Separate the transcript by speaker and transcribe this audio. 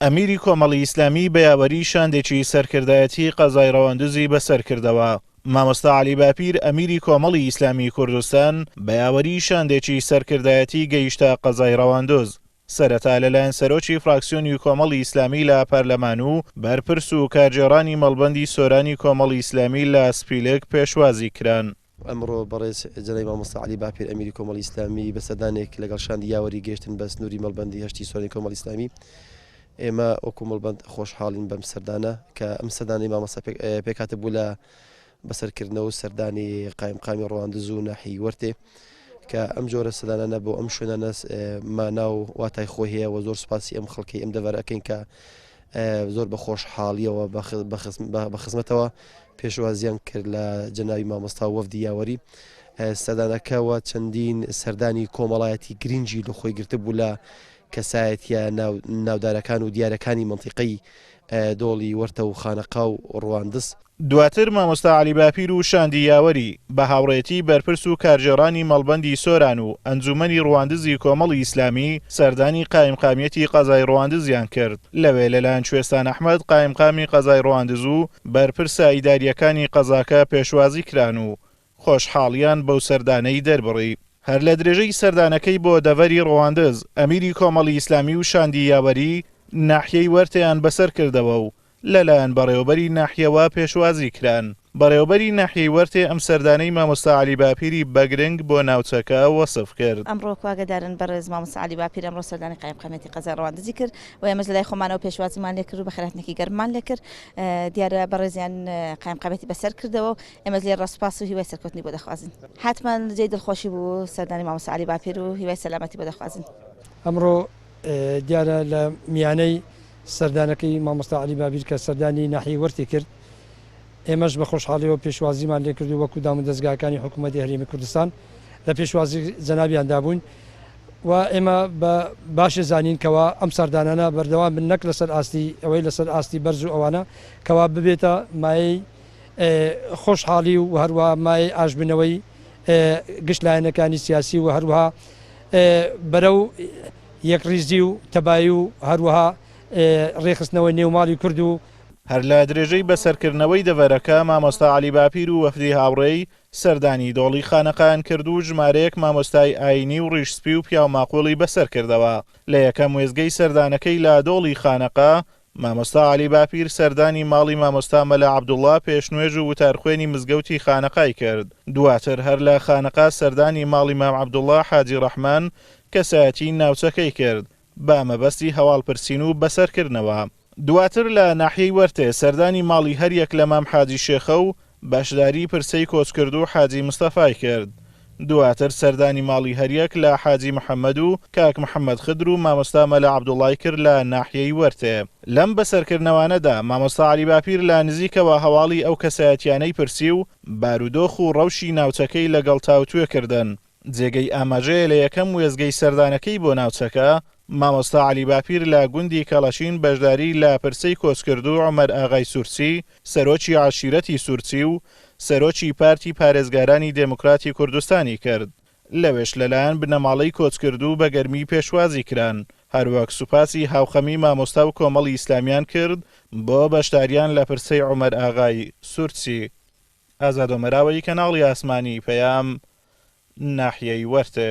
Speaker 1: ئەمیری کۆمەڵی ئیسلامی بەیاوەری شاندێکی سەرکردایەتی قەزای ڕەواندزی بەسەرکردەوە. مامۆستا عەلی باپیر ئەمیری کۆمەڵی ئیسلامی کوردستان بەیاوەری شاندێکی سەرکردایەتی گەیشتە قەزای ڕەواندز. سەرەتا لەلایەن سەرۆکی فراکسیۆنی کۆمەڵی ئیسلامی لە پەرلەمان و بەرپرس و کارگێڕانی مەڵبەندی سۆرانی کۆمەڵی ئیسلامی لە سپیلک پێشوازی کران.
Speaker 2: ئەمڕۆ بەڕێز جەنابی مامۆستا عەلی باپیر ئەمیری کۆمەڵی ئیسلامی بەسەردانێک لەگەڵ شاندی یاوەری گەیشتن بە سنووری مەڵبەندی هەشتی سۆرانی کۆمەڵی ئیسلامی. ئێمە وەکو مەڵبەند خۆشحاڵین بەم سەردانە کە ئەم سەردانی مامۆستا پێکهاتە بوو لە بەسەرکردنەوە و سەردانی قایمقامی ڕەواندز و ناحیەی وەرتێ کە ئەم جۆرە سەردانانە بۆ ئەم شوێنانە ماناو واتای خۆی هەیە و زۆر سوپاسی ئەم خەڵکی ئەم دەڤەر ئەکەین کە زۆر بە خۆشحاڵیەوە بە خزمەتەوە پێشوازیان کرد لە جەنابی مامۆستا وەفدی یاوەری. سەردانەکەەوە چەندین سەردانی کۆمەڵایەتی گرنگی لە خۆی گرتە بوو لە کەسایەتیە ناودارەکان و دیارەکانی مەنتیقەی دۆڵی وەرتە و خانەقا و ڕەواندز.
Speaker 1: دواتر مامۆستا عەلی باپیر و شاندی یاوەری بە هاوڕێتی بەرپرس و کارگێڕانی مەڵبەندی سۆران و ئەنجومەنی ڕەواندزی کۆمەڵی ئیسلامی سەردانی قایمقامیەتی قەزای ڕەواندزیان کرد. لەوێ لەلایەن کوێستان ئەحمەد قایمقامی قەزای ڕەواندز و بەرپرسە ئیداریەکانی قەزاکە پێشوازی کران و خۆشحاڵیان بەو سەردانەی دەربڕی. هەر لە درێژەی سەردانەکەی بۆ دەڤەری ڕەواندز ئەمیری کۆمەڵی ئیسلامی و شاندی یاوەری ناحیەی وەرتیان بەسەر کردەوە و لەلایەن بەڕێوەبەری ناحیەوە پێشوازی کران. بەڕێوەبەری ناحیەی وەرتێ ئەم سەردانەی مامۆستا عەلی باپیری بەگرنگ بۆ ناوچەکە وەسف کرد.
Speaker 3: ئەمڕۆ کواگەدارن بەڕێز مامۆستا عەلی باپیر ئەمڕۆ سەردانی قایمقامەتی قەزای ڕەواندزی کرد و ئێمەش لەلای خۆمانەوە پێشوازیمان لێ کرد و بە خێراتنێکی گەرممان لێ کرد. دیارە بەڕێزیان قایمقامەتی بەسەر کردەوە و ئێمە لێ ڕەسپاس و هیوای سەرکەوتنی بۆ دەخوازن. حتمما جێی دڵخۆشی بوو سەردانی مامۆستا عەلی باپیر و هیوای سەلامەتی بۆ دەخوازن.
Speaker 4: ئەمڕۆ دیارە لە میانەی سەردانەکەی مامۆستا عەلی باپیر کە سەردانی ناحیەی وەرتی کرد ئێمەش بە خۆشحاڵیەوە پێشوازیمان لێ کرد و وەکو دام و دەستگاکانی حکوومەتی هەرێمی کوردستان لە پێشوازی جەنابیاندا بووین و ئێمە بە باشە زانین کەوا ئەم سەردانانە بەردەوام بن نەک لەسەر ئاستی ئەوەی لەسەر ئاستی بەرز و ئەوانە کەوا ببێتە مایەی خۆشحاڵی و هەروە مایەی ئاشبنەوەی گشتلایەنەکانی سیاسی و هەروەها بەرەو یەکڕیزی و تەبایی و هەروەها ڕێخستنەوەی نێوماڵی کورد و
Speaker 1: هەر لە درێژەی بەسەرکردنەوەی دەڤەرەکە مامۆستا عەلی باپیر و وەفدی هاوڕێی سەردانی دۆڵی خانەقایان کرد و ژمارەیەک مامۆستای ئاینی و ڕیشسپی و پیاوماقۆڵی بەسەر کردەوە. لە یەکەم وێزگەی سەردانەکەی لە دۆڵی خانەقا مامۆستا عەلی باپیر سەردانی ماڵی مامۆستا مەلا عەبدوڵڵا پێشنوێژ و وتارخوێنی مزگەوتی خانەقای کرد. دواتر هەر لە خانەقا سەردانی ماڵی مام عەبدوڵڵا حاجی ڕەحمان کەسایەتی ناوچەکەی کرد بە مەبەستی هەواڵپرسین و بەسەرکردنەوە. دواتر لە ناحیەی وەرتێ سەردانی ماڵی هەریەک لە مام حاجی شێخە و بەشداری پرسەی کۆچکرد و حاجی مستەفای کرد. دواتر سەردانی ماڵی هەریەک لە حاجی محەممەد و کاک محەممەد خدر و مامۆستا مەلا عەبدوڵڵای کرد لە ناحیەی وەرتێ. لەم بەسەرکردنەوانەدا مامۆستا عەلی باپیر لە نزیکەوە هەواڵی ئەو کەسایەتیانەی پرسی و بارودۆخ و ڕەوشی ناوچەکەی لەگەڵ تاوتوێکردن. جێگەی ئاماژەیە لە یەکەم وێزگەی سەردانەکەی بۆ ناوچەکە مامۆستا عەلی باپیر لە گوندی کەڵەشین بەشداری لە پرسەی کۆچکرد و عومەر ئاغای سورچی سەرۆکی عاشیرەتی سورچی و سەرۆکی پارتی پارێزگارانی دموکراتی کوردستانی کرد. لەوێش لەلایەن بنەماڵەی کۆچکرد و بە گەرمی پێشوازی کران. هەروەک سوپاسی هاوخەمی مامۆستا و کۆمەڵی ئیسلامیان کرد بۆ بەشداریان لە پرسەی عومەر ئاغای سورچی. ئازاد ئۆمەراوی کەناڵی ئاسمانی پەیام ناحیەی وەرتێ.